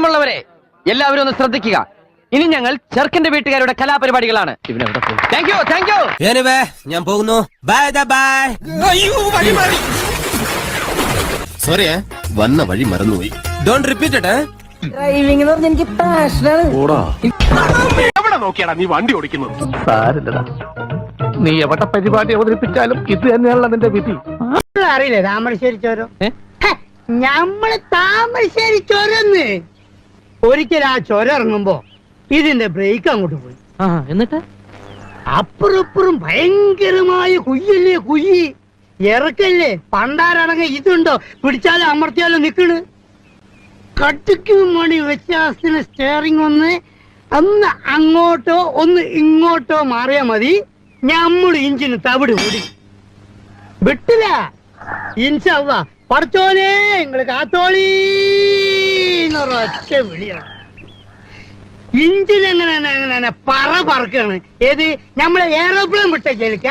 ഉള്ളവരെ എല്ലാവരും ഒന്ന് ശ്രദ്ധിക്കുക. ഇനി ഞങ്ങൾ ചെറുക്കന്റെ വീട്ടുകാരുടെ കലാപരിപാടികളാണ്. ഞാൻ പോകുന്നു. സോറി, വന്ന വഴി മറന്നുപോയി. Don't repeat it. ഡ്രൈവിംഗ് എന്ന് പറഞ്ഞ എനിക്ക് പാഷനാണ്. എവിടെ നോക്കിയാടാ നീ വണ്ടി ഓടിക്കുന്നത്? സാരില്ലടാ, നീ എവിടെ പരിപാടി അവതരിപ്പിച്ചാലും ഇത് തന്നെയാണല്ലോ നിന്റെ വിധി. അറിയില്ലേ താമരശ്ശേരി ചോരം? ഞമ്മള് താമരശ്ശേരി ചോരന്ന്. ഒരിക്കൽ ആ ചോരം ഇറങ്ങുമ്പോ ഇതിന്റെ ബ്രേക്ക് അങ്ങോട്ട് പോയി. എന്നിട്ട് അപ്പുറപ്പുറം ഭയങ്കരമായ കുയ്യല്ലേ, കുയ്യി ഇറക്കല്ലേ. പണ്ടാരടങ്ങ ഇതുണ്ടോ, പിടിച്ചാലും അമർത്തിയാലും നിക്കണ്. കട്ടിക്കും മണി വ്യത്യാസത്തിന് സ്റ്റിയറിംഗ് ഒന്ന് അങ്ങോട്ടോ ഒന്ന് ഇങ്ങോട്ടോ മാറിയാ മതി, ഞമ്മള് ഇഞ്ചിന് തവിട് കൂടി വിട്ടില്ല. ഇൻഷാല്ലാ പടച്ചോനെ നിങ്ങള് കാത്തോളി എന്നൊരൊറ്റ വിളിയാണ്. ഇഞ്ചിനെങ്ങനെ പറക്കാണ്. ഏത് നമ്മളെ എയറോപ്ലെയിൻ വിട്ട കേൾക്ക.